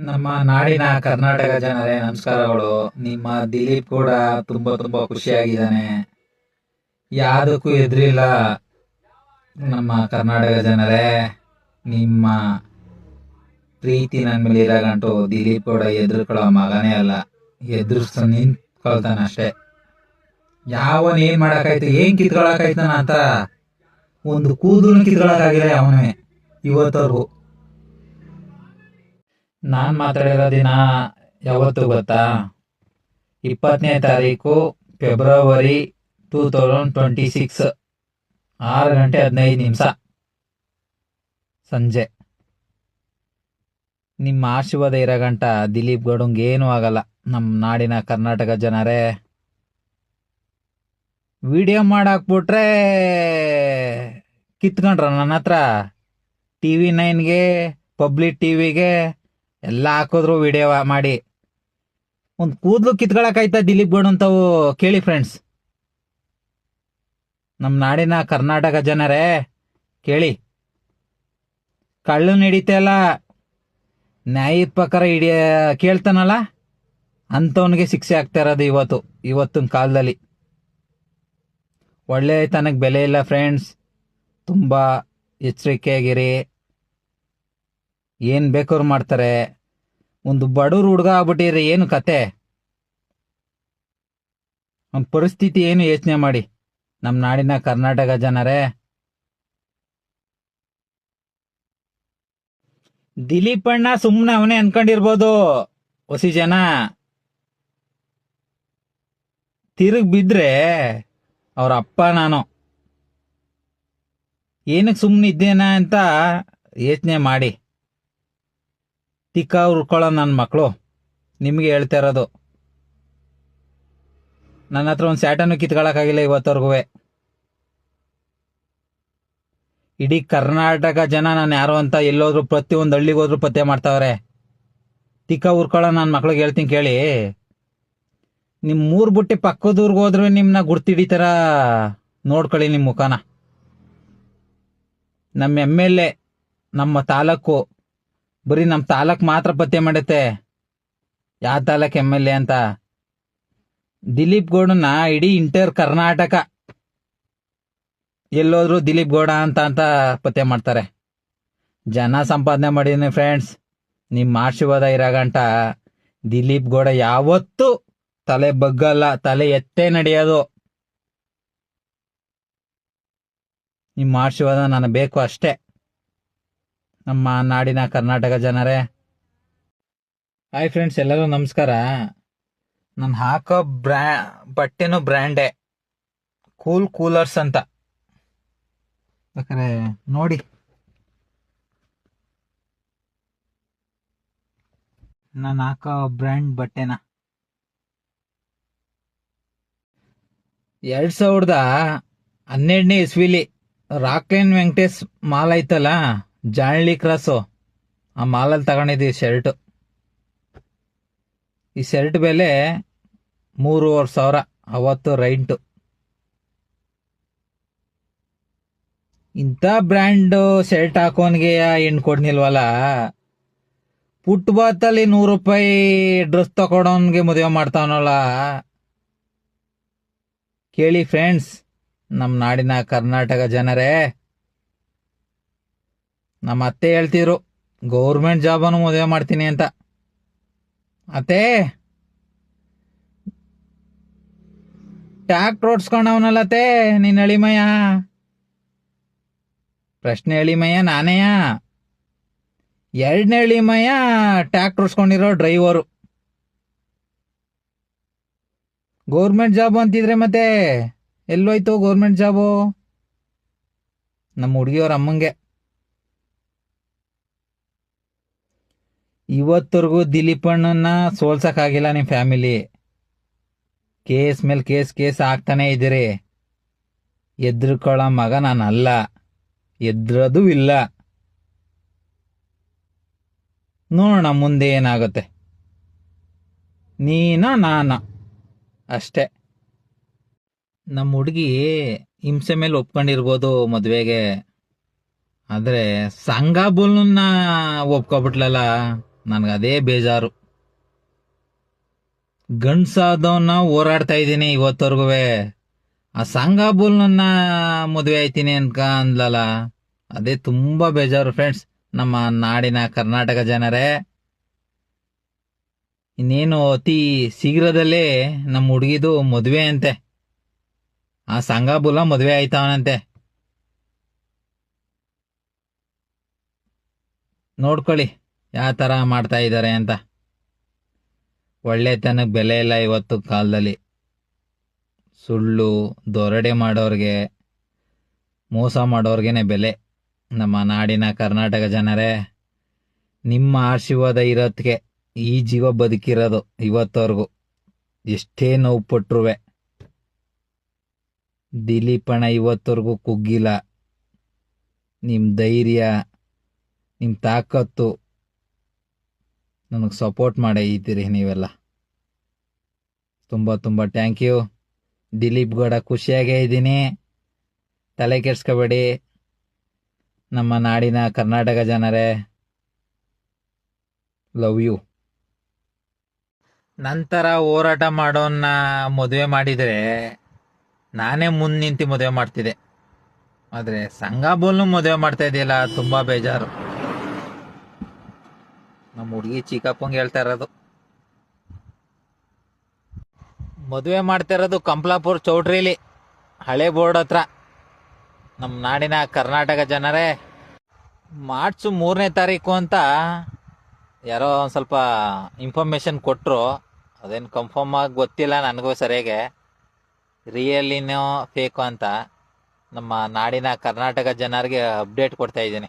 ನಮ್ಮ ನಾಡಿನ ಕರ್ನಾಟಕ ಜನರೇ ನಮಸ್ಕಾರಗಳು. ನಿಮ್ಮ ದಿಲೀಪ್ ಕೂಡ ತುಂಬಾ ತುಂಬಾ ಖುಷಿಯಾಗಿದ್ದಾನೆ. ಯಾವುದಕ್ಕೂ ಎದ್ರಿಲ್ಲ. ನಮ್ಮ ಕರ್ನಾಟಕ ಜನರೇ, ನಿಮ್ಮ ಪ್ರೀತಿ ನನ್ನ ಮೇಲೆ ಇರೋ ಗಂಟು ದಿಲೀಪ್ ಕೂಡ ಎದುರ್ಕೊಳ್ಳೋ ಮಗನೇ ಅಲ್ಲ, ಎದುರ್ಸ ನಿಂತ್ಕೊಳ್ತಾನ ಅಷ್ಟೇ. ಯಾವನ್ ಏನ್ ಮಾಡಕ್ಕಾಯ್ತು, ಏನ್ ಕಿತ್ಕೊಳಕಾಯ್ತಾನ ಅಂತ ಒಂದು ಕೂದಲು ಕಿತ್ಕೊಳಕಾಗಿಲ್ಲ ಅವನೇ ಇವತ್ತವರೆಗೂ. ನಾನ್ ಮಾತಾಡಿರೋ ದಿನ ಯಾವತ್ತು ಗೊತ್ತಾ? 20ನೇ ತಾರೀಕು ಫೆಬ್ರವರಿ 2026, 6:15 ಸಂಜೆ. ನಿಮ್ಮ ಆಶೀರ್ವಾದ ಇರೋ ಗಂಟ ದಿಲೀಪ್ ಗೌಡಂಗೆ ಏನೂ ಆಗಲ್ಲ. ನಮ್ಮ ನಾಡಿನ ಕರ್ನಾಟಕ ಜನರೇ, ವಿಡಿಯೋ ಮಾಡಾಕ್ಬಿಟ್ರೆ ಕಿತ್ಕೊಂಡ್ರ ನನ್ನ ಹತ್ರ. TV9ಗೆ, ಪಬ್ಲಿಕ್ ಟಿವಿಗೆ ಎಲ್ಲ ಹಾಕಿದ್ರು ವಿಡಿಯೋ ಮಾಡಿ. ಒಂದು ಕೂದಲು ಕಿತ್ಕೊಳಕಾಯ್ತಾ ದಿಲೀಪ್ ಗೌಡ ಅಂತವು? ಕೇಳಿ ಫ್ರೆಂಡ್ಸ್, ನಮ್ಮ ನಾಡಿನ ಕರ್ನಾಟಕ ಜನರೇ ಕೇಳಿ. ಕಳ್ಳು ನಡೀತಲ್ಲ, ನ್ಯಾಯದ ಪ್ರಕಾರ ಕೇಳ್ತಾನಲ್ಲ ಅಂಥವನಿಗೆ ಶಿಕ್ಷೆ ಆಗ್ತಾ ಇರೋದು ಇವತ್ತಿನ ಕಾಲದಲ್ಲಿ. ಒಳ್ಳೆತನಕ್ಕೆ ಬೆಲೆ ಇಲ್ಲ ಫ್ರೆಂಡ್ಸ್. ತುಂಬ ಎಚ್ಚರಿಕೆಯಾಗಿರಿ. ಏನು ಬೇಕಾದ್ರು ಮಾಡ್ತಾರೆ. ಒಂದು ಬಡವ್ರ ಹುಡುಗ ಆಗ್ಬಿಟ್ಟಿರಿ, ಏನು ಕತೆ? ಅವನ ಪರಿಸ್ಥಿತಿ ಏನು ಯೋಚನೆ ಮಾಡಿ. ನಮ್ಮ ನಾಡಿನ ಕರ್ನಾಟಕ ಜನರೇ, ದಿಲೀಪ್ ಅಣ್ಣ ಸುಮ್ಮನೆ ಅವನೇ ಅನ್ಕೊಂಡಿರ್ಬೋದು. ಹೊಸಿ ಜನ ತಿರುಗ್ ಬಿದ್ರೆ ಅವ್ರ ಅಪ್ಪ ನಾನು ಏನಕ್ಕೆ ಸುಮ್ಮನೆ ಇದ್ದೇನ ಅಂತ ಯೋಚನೆ ಮಾಡಿ. ತಿಕ್ಕ ಉರ್ಕೊಳ್ಳೋ ನನ್ನ ಮಕ್ಕಳು, ನಿಮಗೆ ಹೇಳ್ತಾ ಇರೋದು. ನನ್ನ ಹತ್ರ ಒಂದು ಸ್ಯಾಟನ್ನು ಕಿತ್ಕೊಳ್ಳೋಕ್ಕಾಗಿಲ್ಲ ಇವತ್ತವರೆಗೂ. ಇಡೀ ಕರ್ನಾಟಕ ಜನ ನಾನು ಯಾರು ಅಂತ ಎಲ್ಲೋದ್ರು, ಪ್ರತಿಯೊಂದು ಹಳ್ಳಿಗೆ ಹೋದ್ರು ಪತ್ತೆ ಮಾಡ್ತಾವ್ರೆ. ತಿಕ್ಕ ಉರ್ಕೊಳ್ಳೋ ನನ್ನ ಮಕ್ಳಿಗೆ ಹೇಳ್ತೀನಿ ಕೇಳಿ. ನಿಮ್ಮ ಮೂರು ಬುಟ್ಟಿ ಪಕ್ಕದೂರ್ಗೆ ಹೋದ್ರೆ ನಿಮ್ಮನ್ನ ಗುರ್ತಿಡಿತಾರ, ನೋಡ್ಕೊಳ್ಳಿ ನಿಮ್ಮ ಮುಖನ. ನಮ್ಮ MLA, ನಮ್ಮ ತಾಲೂಕು, ಬರೀ ನಮ್ಮ ತಾಲೂಕು ಮಾತ್ರ ಪತ್ತೆ ಮಾಡುತ್ತೆ ಯಾವ ತಾಲೂಕು MLA ಅಂತ. ದಿಲೀಪ್ ಗೌಡನ ಇಡೀ ಇಂಟರ್ ಕರ್ನಾಟಕ ಎಲ್ಲೋದ್ರು ದಿಲೀಪ್ ಗೌಡ ಅಂತ ಪತ್ತೆ ಮಾಡ್ತಾರೆ. ಜನ ಸಂಪಾದನೆ ಮಾಡಿದೀನಿ ಫ್ರೆಂಡ್ಸ್. ನಿಮ್ಮ ಆಶೀರ್ವಾದ ಇರಾಗಂಟ ದಿಲೀಪ್ ಗೌಡ ಯಾವತ್ತೂ ತಲೆ ಬಗ್ಗಲ್ಲ, ತಲೆ ಎತ್ತೇ ನಡೆಯೋದು. ನಿಮ್ಮ ಆಶೀರ್ವಾದ ನನಗೆ ಬೇಕು ಅಷ್ಟೇ. ನಮ್ಮ ನಾಡಿನ ಕರ್ನಾಟಕ ಜನರೇ, ಹಾಯ್ ಫ್ರೆಂಡ್ಸ್, ಎಲ್ಲರೂ ನಮಸ್ಕಾರ. ನಾನು ಹಾಕೋ ಬಟ್ಟೆನೂ ಬ್ರ್ಯಾಂಡೇ, ಕೂಲರ್ಸ್ ಅಂತ. ಬೇಕಾದ್ರೆ ನೋಡಿ, ನಾನು ಹಾಕೋ ಬ್ರ್ಯಾಂಡ್ ಬಟ್ಟೆನ 2012ನೇ ಇಸ್ವಿಲಿ ರಾಕ್ಲೈನ್ ವೆಂಕಟೇಶ್ ಮಾಲ್ ಐತಲ್ಲ, ಜಾಳ್ಳಿ ಕ್ರಾಸು, ಆ ಮಾಲಲ್ಲಿ ತಗೊಂಡಿದ್ದೀವಿ ಶರ್ಟು. ಈ ಶರ್ಟ್ ಬೆಲೆ 3,500 ಅವತ್ತು ರೈಂಟು. ಇಂಥ ಬ್ರ್ಯಾಂಡು ಶರ್ಟ್ ಹಾಕೋನ್ಗೆ ಹೆಣ್ಣು ಕೊಡ್ನಿಲ್ವಲ್ಲ. ಫುಟ್ಪಾತಲ್ಲಿ 100 ರೂಪಾಯಿ ಡ್ರೆಸ್ ತಗೊಳೋನ್ಗೆ ಮದುವೆ ಮಾಡ್ತಾವನಲ್ಲ. ಕೇಳಿ ಫ್ರೆಂಡ್ಸ್, ನಮ್ಮ ನಾಡಿನ ಕರ್ನಾಟಕ ಜನರೇ. ನಮ್ಮ ಅತ್ತೆ ಹೇಳ್ತಿದ್ರು ಗೌರ್ಮೆಂಟ್ ಜಾಬನ್ನು ಮದುವೆ ಮಾಡ್ತೀನಿ ಅಂತ. ಅತ್ತೆ, ಟ್ಯಾಕ್ಟ್ರ್ ಓಡಿಸ್ಕೊಂಡವನಲ್ಲತ್ತೆ ನಿನ್ನ ಎಳಿಮಯ್ಯ. ಪ್ರಶ್ನೆ ಎಳಿಮಯ್ಯ ನಾನೇಯ? 2ನೇ ಎಳಿಮಯ್ಯ ಟ್ಯಾಕ್ಟ್ರ್ ಓಡಿಸ್ಕೊಂಡಿರೋ ಡ್ರೈವರು. ಗೌರ್ಮೆಂಟ್ ಜಾಬ್ ಅಂತಿದ್ರೆ ಮತ್ತೆ ಎಲ್ಲೋಯ್ತು ಗೌರ್ಮೆಂಟ್ ಜಾಬು? ನಮ್ಮ ಹುಡುಗಿಯವ್ರ ಅಮ್ಮಂಗೆ. ಇವತ್ತರೆಗೂ ದಿಲೀಪ್ ಅಣ್ಣನ ಸೋಲ್ಸಕ್ಕಾಗಿಲ್ಲ ನಿಮ್ಮ ಫ್ಯಾಮಿಲಿ. ಕೇಸ್ ಮೇಲೆ ಕೇಸ್ ಆಗ್ತಾನೆ ಇದ್ದೀರಿ. ಎದ್ರುಕೊಳ್ಳೋ ಮಗ ನಾನಲ್ಲ, ಎದ್ರದೂ ಇಲ್ಲ. ನೋಡೋಣ ಮುಂದೆ ಏನಾಗುತ್ತೆ. ನಾನ ಅಷ್ಟೇ. ನಮ್ಮ ಹುಡುಗಿ ಹಿಂಸೆ ಮೇಲೆ ಒಪ್ಕೊಂಡಿರ್ಬೋದು ಮದುವೆಗೆ, ಆದರೆ ಸಂಘ ಬುಲ್ನ ಒಪ್ಕೊಬಿಟ್ಲಲ್ಲ. ನನಗೆ ಅದೇ ಬೇಜಾರು. ಗಂಡ್ಸಾದವನ್ನ ಹೋರಾಡ್ತಾ ಇದ್ದೀನಿ ಇವತ್ತವರೆಗೂ. ಆ ಸಂಗಾಬುಲ್ ನನ್ನ ಮದುವೆ ಆಯ್ತೀನಿ ಅಂದ್ಲಲ್ಲ, ಅದೇ ತುಂಬಾ ಬೇಜಾರು ಫ್ರೆಂಡ್ಸ್. ನಮ್ಮ ನಾಡಿನ ಕರ್ನಾಟಕ ಜನರೇ, ಇನ್ನೇನು ಅತಿ ಶೀಘ್ರದಲ್ಲೇ ನಮ್ಮ ಹುಡುಗಿದು ಮದುವೆ ಅಂತೆ. ಆ ಸಂಗಾಬುಲ ಮದುವೆ ಆಯ್ತಾವನಂತೆ. ನೋಡ್ಕೊಳ್ಳಿ ಯಾವ ತರ ಮಾಡ್ತಾ ಇದ್ದಾರೆ ಅಂತ. ಒಳ್ಳೆತನಕ್ಕೆ ಬೆಲೆ ಇಲ್ಲ ಇವತ್ತು ಕಾಲದಲ್ಲಿ. ಸುಳ್ಳು ದೊರಡೆ ಮಾಡೋರ್ಗೆ, ಮೋಸ ಮಾಡೋರ್ಗೆನೆ ಬೆಲೆ. ನಮ್ಮ ನಾಡಿನ ಕರ್ನಾಟಕ ಜನರೇ, ನಿಮ್ಮ ಆಶೀರ್ವಾದ ಇರೋದಕ್ಕೆ ಈ ಜೀವ ಬದುಕಿರೋದು ಇವತ್ತವರೆಗೂ. ಎಷ್ಟೇ ನೋವು ಪಟ್ರುವೆ ದಿಲೀಪಣ್ಣ ಇವತ್ತವರೆಗೂ ಕುಗ್ಗಿಲ್ಲ. ನಿಮ್ಮ ಧೈರ್ಯ, ನಿಮ್ಮ ತಾಕತ್ತು ನನಗೆ ಸಪೋರ್ಟ್ ಮಾಡೇ ಇದ್ದೀರಿ ನೀವೆಲ್ಲ. ತುಂಬ ತುಂಬ ಥ್ಯಾಂಕ್ ಯು. ದಿಲೀಪ್ ಗೌಡ, ಖುಷಿಯಾಗೇ ಇದ್ದೀನಿ, ತಲೆ ಕೆಡ್ಸ್ಕೋಬೇಡಿ. ನಮ್ಮ ನಾಡಿನ ಕರ್ನಾಟಕ ಜನರೇ, ಲವ್ ಯು. ನಂತರ ಹೋರಾಟ ಮಾಡೋನ್ನ ಮದುವೆ ಮಾಡಿದರೆ ನಾನೇ ಮುಂದೆ ನಿಂತು ಮದುವೆ ಮಾಡ್ತಿದ್ದೆ. ಆದರೆ ಸಂಗಾಬೋಲ್ನು ಮದುವೆ ಮಾಡ್ತಾ ಇದೆಯಲ್ಲ, ತುಂಬ ಬೇಜಾರು. ನಮ್ಮ ಹುಡುಗಿ ಚಿಕ್ಕಪ್ಪಂಗೆ ಹೇಳ್ತಾ ಇರೋದು. ಮದುವೆ ಮಾಡ್ತಾ ಇರೋದು ಕಂಪ್ಲಾಪುರ ಚೌಟ್ರಿಲಿ, ಹಳೆ ಬೋರ್ಡ್ ಹತ್ರ. ನಮ್ಮ ನಾಡಿನ ಕರ್ನಾಟಕ ಜನರೇ, ಮಾರ್ಚ್ 3ನೇ ತಾರೀಕು ಅಂತ ಯಾರೋ ಒಂದು ಸ್ವಲ್ಪ ಇನ್ಫಾರ್ಮೇಶನ್ ಕೊಟ್ಟರು. ಅದೇನು ಕನ್ಫರ್ಮ್ ಆಗಿ ಗೊತ್ತಿಲ್ಲ ನನಗೂ ಸರಿಯಾಗೆ, ರಿಯಲಿನೋ ಫೇಕೋ ಅಂತ. ನಮ್ಮ ನಾಡಿನ ಕರ್ನಾಟಕ ಜನರಿಗೆ ಅಪ್ಡೇಟ್ ಕೊಡ್ತಾ ಇದ್ದೀನಿ.